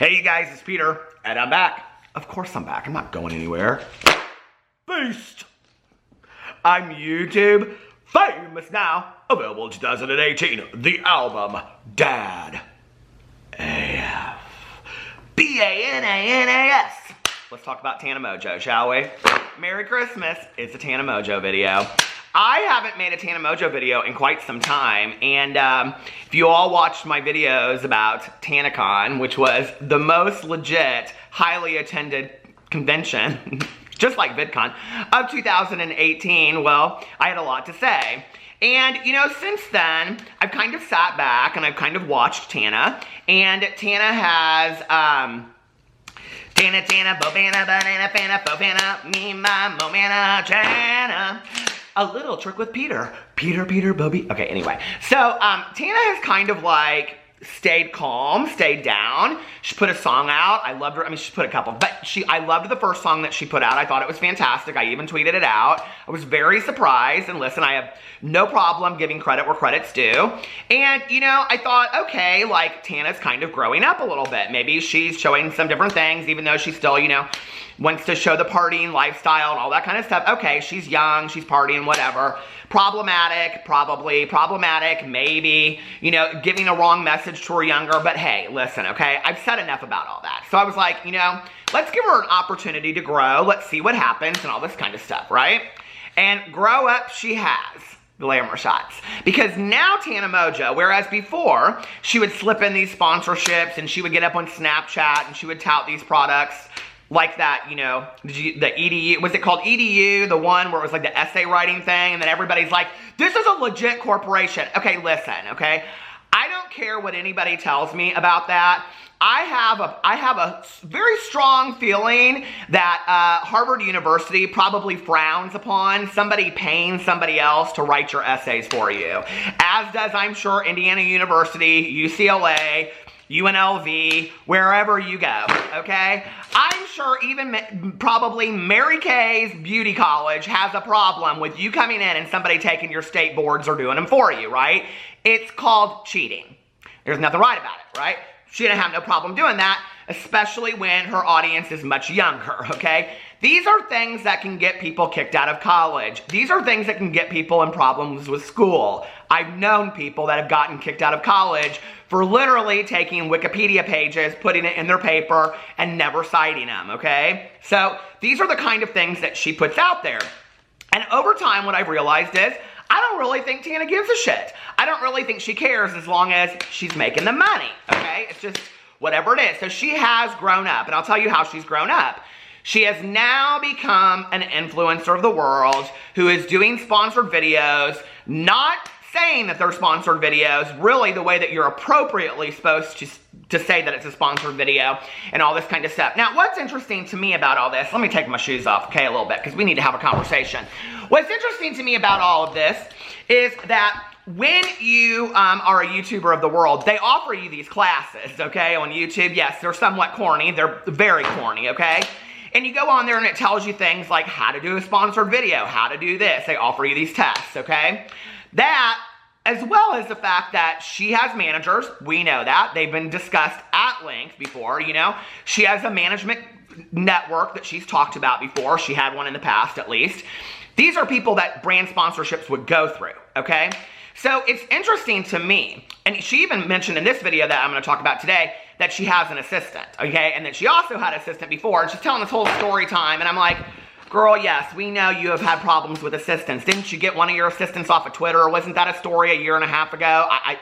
Hey you guys, it's Peter, and I'm back. Of course I'm back, I'm not going anywhere. Beast! I'm YouTube famous now. Available 2018, the album Dad. AF. BANANAS. Let's talk about Tana Mongeau, shall we? Merry Christmas, it's a Tana Mongeau video. I haven't made a Tana Mongeau video in quite some time, and if you all watched my videos about TanaCon, which was the most legit, highly attended convention, just like VidCon, of 2018, well, I had a lot to say. And, you know, since then, I've kind of sat back and I've kind of watched Tana, and Tana has, Tana, Bobana, Banana, Fana, Fofana, me, my, Momana, Tana. A little trick with Peter. Peter, Bobby. Okay, anyway. So, Tana has kind of like stayed calm, stayed down. She put a song out. I loved her. I mean, she put a couple, but I loved the first song that she put out. I thought it was fantastic. I even tweeted it out. I was very surprised. And listen, I have no problem giving credit where credit's due. And, you know, I thought, okay, like, Tana's kind of growing up a little bit. Maybe she's showing some different things, even though she's still, you know, wants to show the partying lifestyle and all that kind of stuff. Okay, she's young, she's partying, whatever. Problematic, probably. Problematic, maybe. You know, giving a wrong message to her younger. But hey, listen, okay? I've said enough about all that. So I was like, you know, let's give her an opportunity to grow. Let's see what happens and all this kind of stuff, right? And grow up she has. Glamour shots. Because now Tana Mongeau, whereas before, she would slip in these sponsorships and she would get up on Snapchat and she would tout these products like that, you know, the EDU, was it called EDU, the one where it was like the essay writing thing, and then everybody's like, this is a legit corporation. Okay, listen, okay? I don't care what anybody tells me about that. I have a very strong feeling that Harvard University probably frowns upon somebody paying somebody else to write your essays for you. As does, I'm sure, Indiana University, UCLA, UNLV, wherever you go, okay? I'm sure even probably Mary Kay's beauty college has a problem with you coming in and somebody taking your state boards or doing them for you, right? It's called cheating. There's nothing right about it, right? She didn't have no problem doing that, especially when her audience is much younger, okay? These are things that can get people kicked out of college. These are things that can get people in problems with school. I've known people that have gotten kicked out of college for literally taking Wikipedia pages, putting it in their paper, and never citing them, okay? So these are the kind of things that she puts out there. And over time, what I've realized is, I don't really think Tana gives a shit. I don't really think she cares as long as she's making the money, okay? It's just whatever it is. So she has grown up, and I'll tell you how she's grown up. She has now become an influencer of the world who is doing sponsored videos, not saying that they're sponsored videos, really the way that you're appropriately supposed to say that it's a sponsored video and all this kind of stuff. Now, what's interesting to me about all this, let me take my shoes off, okay, a little bit, because we need to have a conversation. What's interesting to me about all of this is that when you are a YouTuber of the world, they offer you these classes, okay, on YouTube. Yes, they're somewhat corny. They're very corny, okay? And you go on there and it tells you things like how to do a sponsored video, how to do this. They offer you these tests, okay? That, as well as the fact that she has managers, we know that. They've been discussed at length before, you know. She has a management network that she's talked about before. She had one in the past, at least. These are people that brand sponsorships would go through, okay? So it's interesting to me, and she even mentioned in this video that I'm going to talk about today, that she has an assistant, okay? And that she also had an assistant before, and she's telling this whole story time, and I'm like, girl, yes, we know you have had problems with assistants. Didn't you get one of your assistants off of Twitter? Wasn't that a story a year and a half ago? I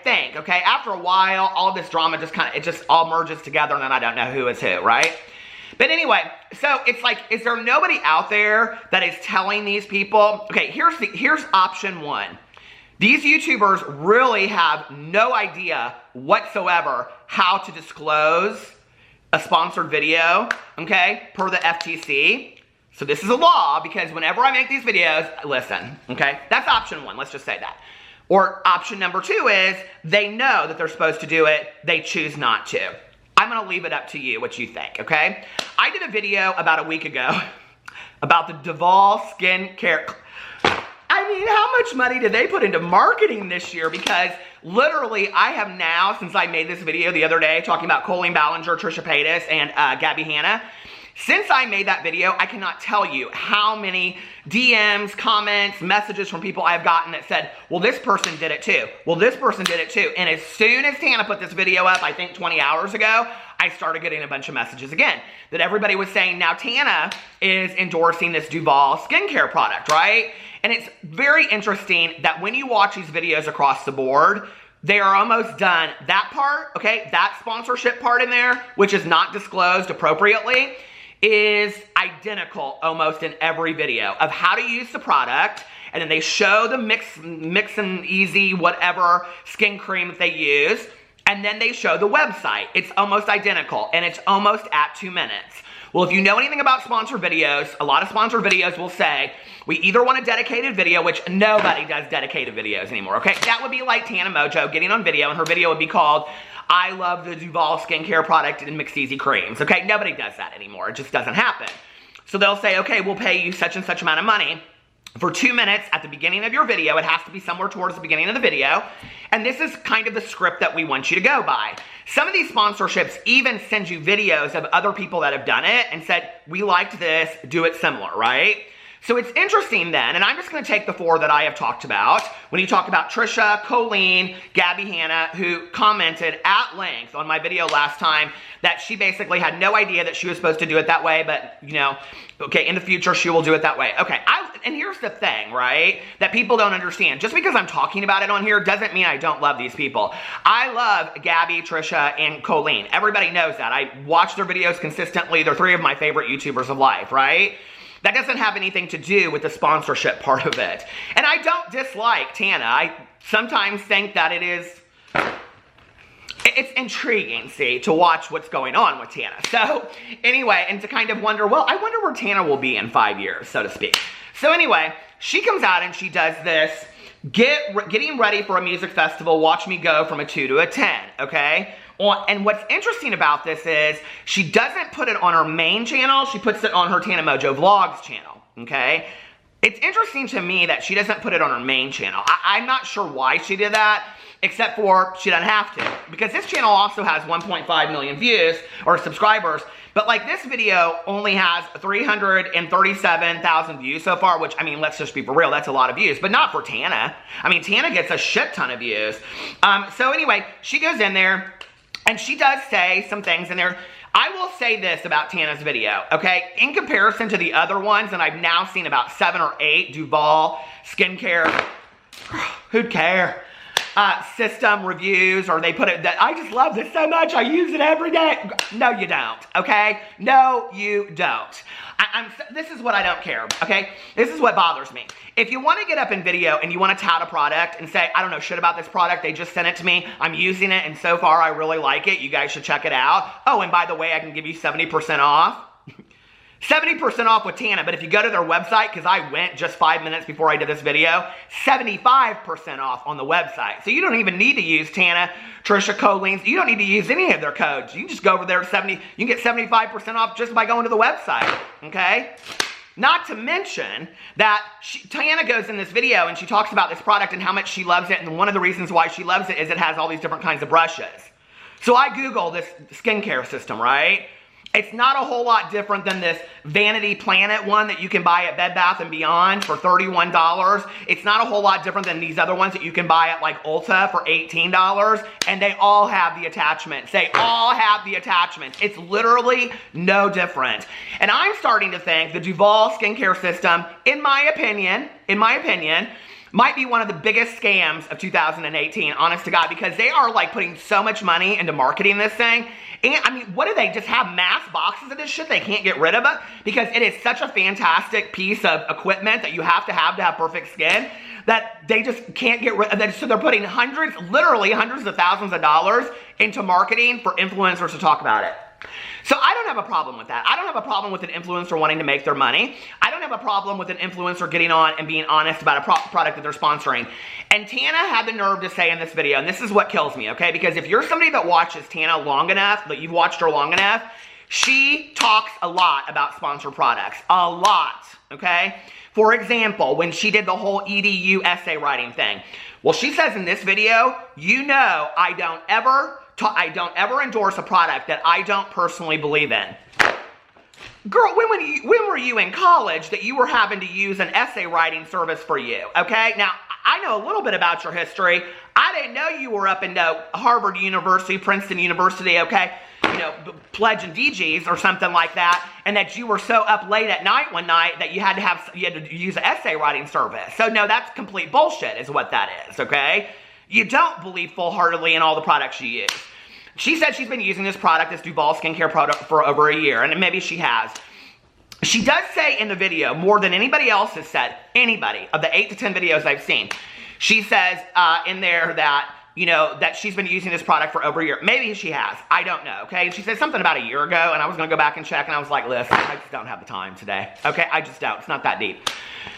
think, okay? After a while, all this drama just kind of, it just all merges together, and then I don't know who is who, right? But anyway, so it's like, is there nobody out there that is telling these people, okay, here's option one. These YouTubers really have no idea whatsoever how to disclose a sponsored video, okay, per the FTC. So this is a law, because whenever I make these videos, listen, okay? That's option one, let's just say that. Or option number two is, they know that they're supposed to do it, they choose not to. I'm gonna leave it up to you what you think, okay? I did a video about a week ago about the Duval skincare. I I mean, how much money did they put into marketing this year? Because literally, I have now, since I made this video the other day talking about Colleen Ballinger, Trisha Paytas, and Gabby Hanna, since I made that video, I cannot tell you how many DMs, comments, messages from people I've gotten that said, well, this person did it too. Well, this person did it too. And as soon as Tana put this video up, I think 20 hours ago, I started getting a bunch of messages again that everybody was saying, now Tana is endorsing this Duval skincare product, right? And it's very interesting that when you watch these videos across the board, they are almost done. That part, okay, that sponsorship part in there, which is not disclosed appropriately, is identical almost in every video of how to use the product, and then they show the mix and easy whatever skin cream that they use, and then they show the website. It's almost identical, and it's almost at 2 minutes. Well, if you know anything about sponsored videos, a lot of sponsored videos will say, we either want a dedicated video, which nobody does dedicated videos anymore, okay? That would be like Tana Mongeau getting on video, and her video would be called, I love the Duval skincare product and Mixed Easy creams, okay? Nobody does that anymore. It just doesn't happen. So they'll say, okay, we'll pay you such and such amount of money for 2 minutes at the beginning of your video. It has to be somewhere towards the beginning of the video. And this is kind of the script that we want you to go by. Some of these sponsorships even send you videos of other people that have done it and said, we liked this, do it similar, right? So it's interesting then, and I'm just going to take the 4 that I have talked about. When you talk about Trisha, Colleen, Gabby Hanna, who commented at length on my video last time that she basically had no idea that she was supposed to do it that way, but, you know, okay, in the future she will do it that way. Okay, and here's the thing, right, that people don't understand. Just because I'm talking about it on here doesn't mean I don't love these people. I love Gabby, Trisha, and Colleen. Everybody knows that. I watch their videos consistently. They're 3 of my favorite YouTubers of life, right? That doesn't have anything to do with the sponsorship part of it. And I don't dislike Tana. I sometimes think that it's intriguing, see, to watch what's going on with Tana. So anyway, and to kind of wonder, well, I wonder where Tana will be in 5 years, so to speak. So anyway, she comes out and she does this, getting ready for a music festival, watch me go from a 2 to a 10, okay? And what's interesting about this is she doesn't put it on her main channel. She puts it on her Tana Mongeau Vlogs channel, okay? It's interesting to me that she doesn't put it on her main channel. I'm not sure why she did that, except for she doesn't have to. Because this channel also has 1.5 million views, or subscribers. But like this video only has 337,000 views so far, which, I mean, let's just be for real, that's a lot of views. But not for Tana. I mean, Tana gets a shit ton of views. So anyway, she goes in there, and she does say some things in there. I will say this about Tana's video, okay? In comparison to the other ones, and I've now seen about 7 or 8 Duval skincare, who'd care, system reviews, or they put it that I just love this so much, I use it every day. No, you don't, okay? No, you don't. This is what I don't care, okay? This is what bothers me. If you want to get up in video and you want to tout a product and say, I don't know shit about this product, they just sent it to me, I'm using it, and so far I really like it, you guys should check it out. Oh, and by the way, I can give you 70% off. 70% off with Tana, but if you go to their website, because I went just 5 minutes before I did this video, 75% off on the website. So you don't even need to use Tana, Trisha, Colleen's. You don't need to use any of their codes. You can just go over there, you can get 75% off just by going to the website, okay? Not to mention that Tana goes in this video and she talks about this product and how much she loves it, and one of the reasons why she loves it is it has all these different kinds of brushes. So I Googled this skincare system, right? It's not a whole lot different than this Vanity Planet one that you can buy at Bed Bath & Beyond for $31. It's not a whole lot different than these other ones that you can buy at like Ulta for $18. And they all have the attachments. They all have the attachments. It's literally no different. And I'm starting to think the Duval skincare system, in my opinion, might be one of the biggest scams of 2018, honest to God, because they are like putting so much money into marketing this thing. And I mean, what do they just have mass boxes of this shit they can't get rid of it? Because it is such a fantastic piece of equipment that you have to have perfect skin that they just can't get rid of it. So they're putting literally hundreds of thousands of dollars into marketing for influencers to talk about it. So I don't have a problem with that. I don't have a problem with an influencer wanting to make their money. I don't have a problem with an influencer getting on and being honest about a product that they're sponsoring. And Tana had the nerve to say in this video, and this is what kills me, okay? Because if you're somebody that watches Tana long enough, that you've watched her long enough, She talks a lot about sponsored products. A lot, okay? For example, when she did the whole EDU essay writing thing. Well, she says in this video, you know I don't ever endorse a product that I don't personally believe in. Girl, when were you in college that you were having to use an essay writing service for you, okay? Now, I know a little bit about your history. I didn't know you were up in Harvard University, Princeton University, okay? You know, pledging DGs or something like that, and that you were so up late at night one night that you had to use an essay writing service. So no, that's complete bullshit is what that is, okay? You don't believe full-heartedly in all the products you use. She said she's been using this product, this Duval skincare product, for over a year, and maybe she has. She does say in the video, more than anybody else has said, anybody, of the 8 to 10 videos I've seen, she says in there that, you know, that she's been using this product for over a year. Maybe she has. I don't know, okay? She said something about a year ago, and I was going to go back and check, and I was like, listen, I just don't have the time today, okay? I just don't. It's not that deep.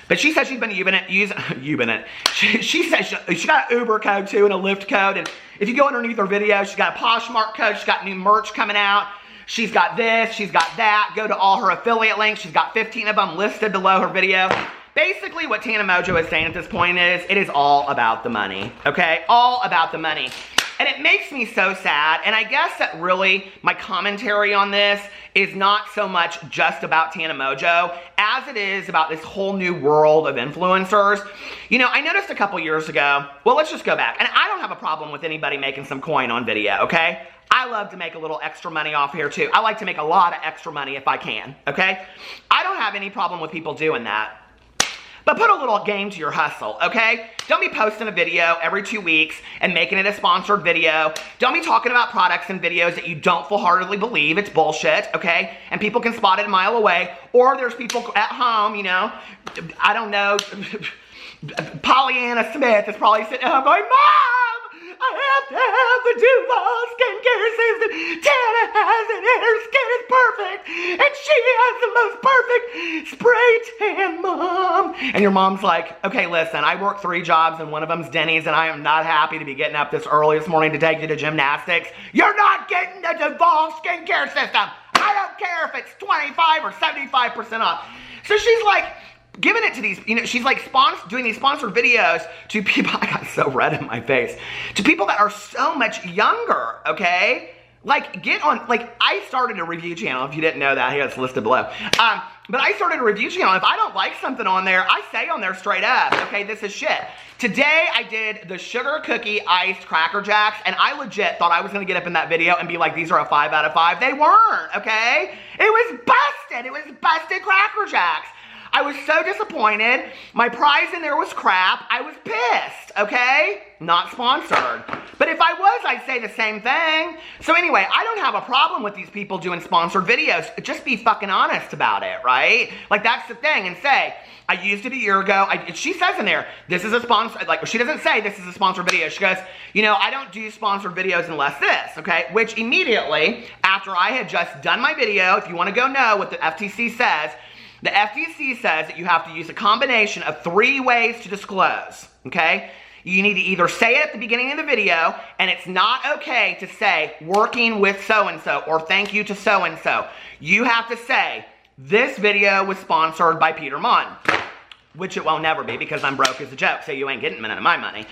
But she says she's been using it. She says she got an Uber code, too, and a Lyft code, and if you go underneath her video, she's got a Poshmark code. She's got new merch coming out. She's got this. She's got that. Go to all her affiliate links. She's got 15 of them listed below her video. Basically, what Tana Mongeau is saying at this point is, it is all about the money, okay? All about the money. And it makes me so sad, and I guess that really my commentary on this is not so much just about Tana Mongeau as it is about this whole new world of influencers. You know, I noticed a couple years ago, well, let's just go back, and I don't have a problem with anybody making some coin on video, okay? I love to make a little extra money off here too. I like to make a lot of extra money if I can, okay? I don't have any problem with people doing that. But put a little game to your hustle, okay? Don't be posting a video every 2 weeks and making it a sponsored video. Don't be talking about products and videos that you don't full-heartedly believe. It's bullshit, okay? And people can spot it a mile away. Or there's people at home, you know, I don't know, Pollyanna Smith is probably sitting at home going, Mom! I have to have the Duval skincare system. Tana has it, and her skin is perfect. And she has the most perfect spray tan, Mom. And your mom's like, okay, listen, I work 3 jobs, and one of them's Denny's, and I am not happy to be getting up this early this morning to take you to gymnastics. You're not getting the Duval skincare system. I don't care if it's 25 or 75% off. So she's like, giving it to these, you know, she's like doing these sponsored videos to people, I got so red in my face, to people that are so much younger, okay? Like, get on, like, I started a review channel, if you didn't know that, here it's listed below. But I started a review channel. If I don't like something on there, I say on there straight up, okay, this is shit. Today, I did the sugar cookie iced Cracker Jacks, and I legit thought I was gonna get up in that video and be like, these are a 5 out of 5. They weren't, okay? It was busted. It was busted Cracker Jacks. I was so disappointed. My prize in there was crap. I was pissed, okay? Not sponsored. But if I was, I'd say the same thing. So anyway, I don't have a problem with these people doing sponsored videos. Just be fucking honest about it, right? Like, that's the thing. And say, I used it a year ago. She says in there, this is a sponsor, like, she doesn't say this is a sponsored video. She goes, you know, I don't do sponsored videos unless this, okay? Which immediately, after I had just done my video, if you want to go know what the FTC says, the FTC says that you have to use a combination of 3 ways to disclose, okay? You need to either say it at the beginning of the video, and it's not okay to say, working with so-and-so, or thank you to so-and-so. You have to say, this video was sponsored by Peter Monn, which it will never be because I'm broke as a joke, so you ain't getting none of my money.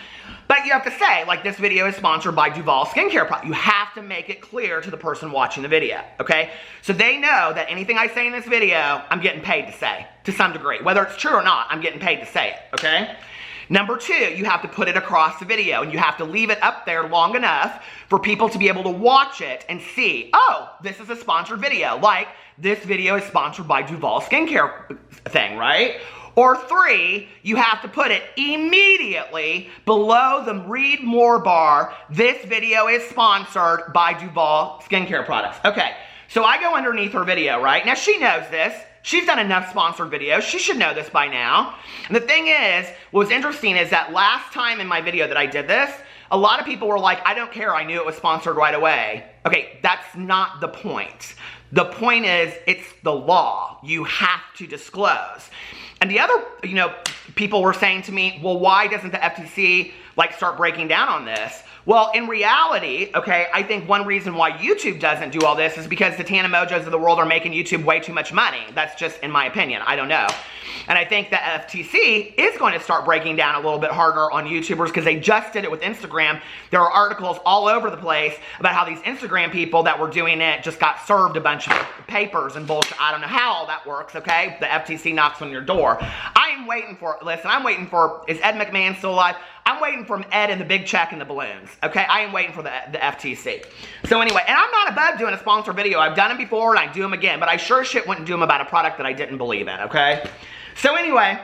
But you have to say, like, this video is sponsored by Duval Skincare Product. You have to make it clear to the person watching the video, okay? So they know that anything I say in this video, I'm getting paid to say, to some degree. Whether it's true or not, I'm getting paid to say it, okay? Number 2, you have to put it across the video, and you have to leave it up there long enough for people to be able to watch it and see, oh, this is a sponsored video. Like, this video is sponsored by Duval Skincare thing, right? Or 3, you have to put it immediately below the read more bar. This video is sponsored by Duval Skincare Products. Okay, so I go underneath her video, right? Now, she knows this. She's done enough sponsored videos. She should know this by now. And the thing is, what was interesting is that last time in my video that I did this, a lot of people were like, I don't care, I knew it was sponsored right away. Okay, that's not the point. The point is, it's the law. You have to disclose. And the other, people were saying to me, well, why doesn't the FTC, like, start breaking down on this? Well, in reality, okay, I think one reason why YouTube doesn't do all this is because the Tana Mongeaus of the world are making YouTube way too much money. That's just in my opinion. I don't know. And I think the FTC is going to start breaking down a little bit harder on YouTubers because they just did it with Instagram. There are articles all over the place about how these Instagram people that were doing it just got served a bunch of papers and bullshit. I don't know how all that works, okay? The FTC knocks on your door. I'm waiting for, listen, I'm waiting for, is Ed McMahon still alive? I'm waiting for Ed and the big check and the balloons, okay? I am waiting for the FTC. So anyway, and I'm not above doing a sponsor video. I've done them before and I do them again, but I sure shit wouldn't do them about a product that I didn't believe in, okay? So anyway,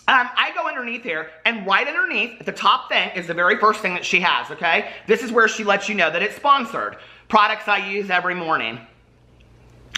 I go underneath here, and right underneath, the top thing is the very first thing that she has, okay? This is where she lets you know that it's sponsored. Products I use every morning.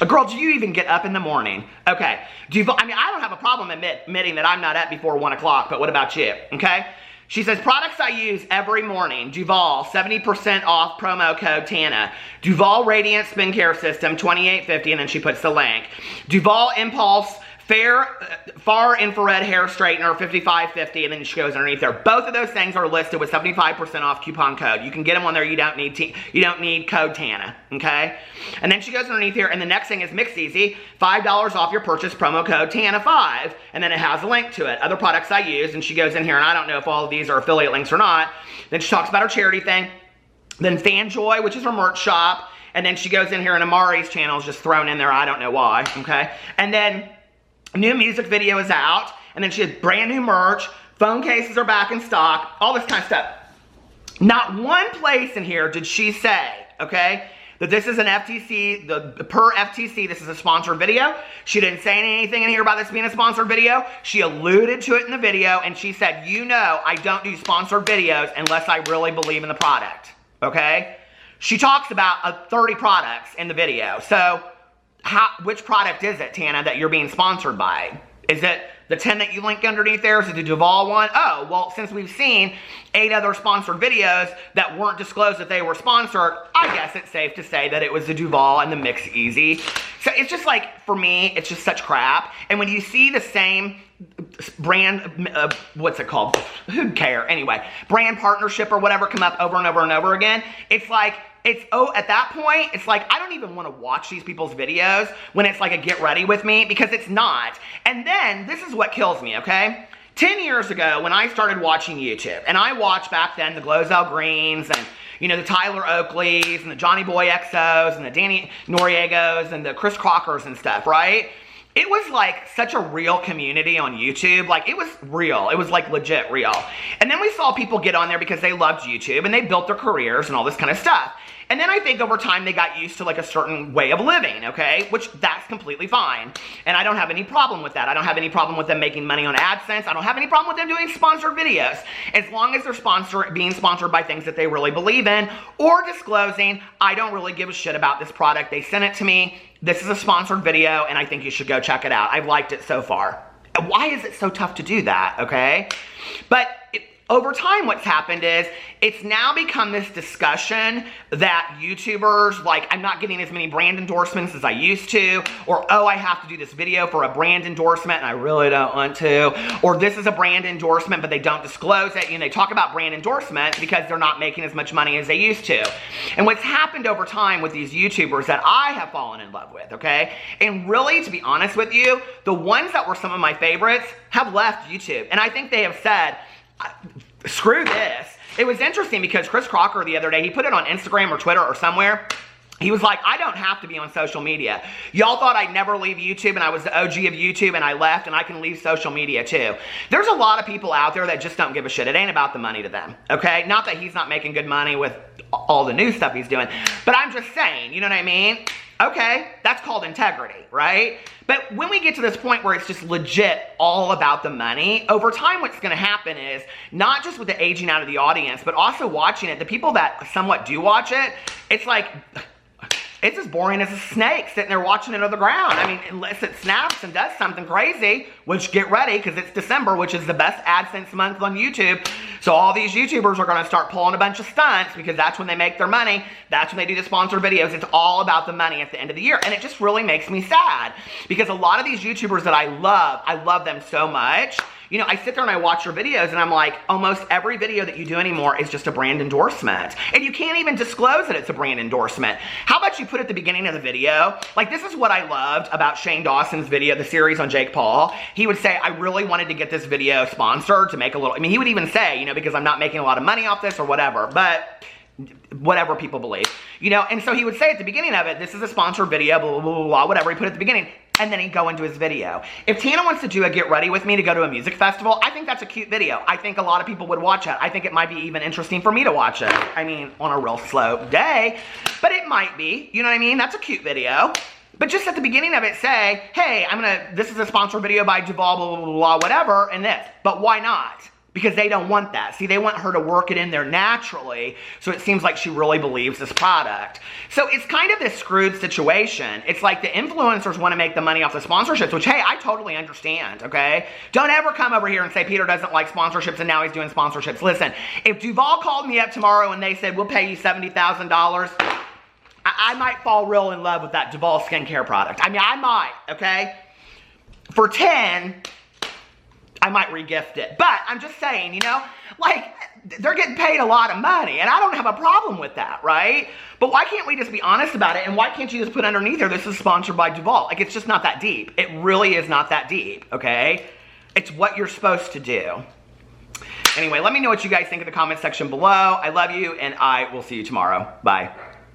Girl, do you even get up in the morning? Okay. I mean, I don't have a problem admitting that I'm not up before 1 o'clock, but what about you, okay? She says, products I use every morning. Duval, 70% off, promo code TANA. Duval Radiant Spin Care System, $28.50, and then she puts the link. Duval Impulse Far Infrared Hair Straightener, $55.50, and then she goes underneath there. Both of those things are listed with 75% off coupon code. You can get them on there. You don't need code TANA, okay? And then she goes underneath here, and the next thing is Mix Easy, $5 off your purchase, promo code TANA5, and then it has a link to it. Other products I use, and she goes in here, and I don't know if all of these are affiliate links or not. Then she talks about her charity thing. Then Fanjoy, which is her merch shop, and then she goes in here, and Amari's channel is just thrown in there. I don't know why, okay? And then new music video is out, and then she has brand new merch, phone cases are back in stock, all this kind of stuff. Not one place in here did she say, okay, that this is an FTC, per FTC, this is a sponsored video. She didn't say anything in here about this being a sponsored video. She alluded to it in the video, and she said, you know, I don't do sponsored videos unless I really believe in the product, okay? She talks about 30 products in the video, so which product is it, Tana, that you're being sponsored by? Is it the 10 that you link underneath there? Is it the Duval one? Oh, well, since we've seen 8 other sponsored videos that weren't disclosed that they were sponsored, I guess it's safe to say that it was the Duval and the Mix Easy. So it's just like, for me, it's just such crap. And when you see the same brand, what's it called? Who'd care? Anyway, brand partnership or whatever come up over and over and over again, it's like, at that point, it's like, I don't even want to watch these people's videos when it's like a get ready with me, because it's not. And then, this is what kills me, okay? 10 years ago, when I started watching YouTube, and I watched back then the Glozell Greens, and, you know, the Tyler Oakleys, and the Johnny Boy XOs, and the Danny Noriegos, and the Chris Crockers and stuff, right? It was like such a real community on YouTube. Like, it was real. It was like legit real. And then we saw people get on there because they loved YouTube and they built their careers and all this kind of stuff. And then I think over time they got used to like a certain way of living, okay? Which that's completely fine. And I don't have any problem with that. I don't have any problem with them making money on AdSense. I don't have any problem with them doing sponsored videos. As long as they're being sponsored by things that they really believe in or disclosing, I don't really give a shit about this product. They sent it to me. This is a sponsored video and I think you should go check it out. I've liked it so far. Why is it so tough to do that, okay? But over time, what's happened is it's now become this discussion that YouTubers, like, I'm not getting as many brand endorsements as I used to, or, oh, I have to do this video for a brand endorsement and I really don't want to, or this is a brand endorsement but they don't disclose it. You know, they talk about brand endorsements because they're not making as much money as they used to. And what's happened over time with these YouTubers that I have fallen in love with, okay, and really, to be honest with you, the ones that were some of my favorites have left YouTube. And I think they have said, screw this. It was interesting because Chris Crocker the other day, he put it on Instagram or Twitter or somewhere. He was like, I don't have to be on social media. Y'all thought I'd never leave YouTube and I was the OG of YouTube and I left and I can leave social media too. There's a lot of people out there that just don't give a shit. It ain't about the money to them, okay? Not that he's not making good money with all the new stuff he's doing, but I'm just saying, you know what I mean? Okay, that's called integrity, right? But when we get to this point where it's just legit all about the money, over time what's going to happen is not just with the aging out of the audience, but also watching it, the people that somewhat do watch it, it's like, it's as boring as a snake sitting there watching it on the ground. I mean, unless it snaps and does something crazy, which get ready because it's December, which is the best AdSense month on YouTube. So all these YouTubers are going to start pulling a bunch of stunts because that's when they make their money. That's when they do the sponsored videos. It's all about the money at the end of the year. And it just really makes me sad because a lot of these YouTubers that I love them so much. you know, I sit there and I watch your videos and I'm like, almost every video that you do anymore is just a brand endorsement. And you can't even disclose that it's a brand endorsement. How about you put at the beginning of the video, like this is what I loved about Shane Dawson's video, the series on Jake Paul. He would say, I really wanted to get this video sponsored to make a little, I mean, he would even say, you know, because I'm not making a lot of money off this or whatever, but whatever people believe, you know, and so he would say at the beginning of it, this is a sponsored video, blah, blah, blah, blah, whatever, he put at the beginning, and then he'd go into his video. If Tana wants to do a get ready with me to go to a music festival, I think that's a cute video. I think a lot of people would watch it. I think it might be even interesting for me to watch it. I mean, on a real slow day, but it might be, you know what I mean? That's a cute video. But just at the beginning of it say, hey, this is a sponsored video by Duval, blah, blah, blah, blah, whatever, and this. But why not? Because they don't want that. See, they want her to work it in there naturally, so it seems like she really believes this product. So it's kind of this screwed situation. It's like the influencers want to make the money off the sponsorships, which, hey, I totally understand, okay? Don't ever come over here and say Peter doesn't like sponsorships and now he's doing sponsorships. Listen, if Duval called me up tomorrow and they said, we'll pay you $70,000, I might fall real in love with that Duval skincare product. I mean, I might, okay? For 10, I might regift it. But I'm just saying, you know, like, they're getting paid a lot of money, and I don't have a problem with that, right? But why can't we just be honest about it, and why can't you just put underneath there, this is sponsored by Duval? Like, it's just not that deep. It really is not that deep, okay? It's what you're supposed to do. Anyway, let me know what you guys think in the comment section below. I love you, and I will see you tomorrow. Bye.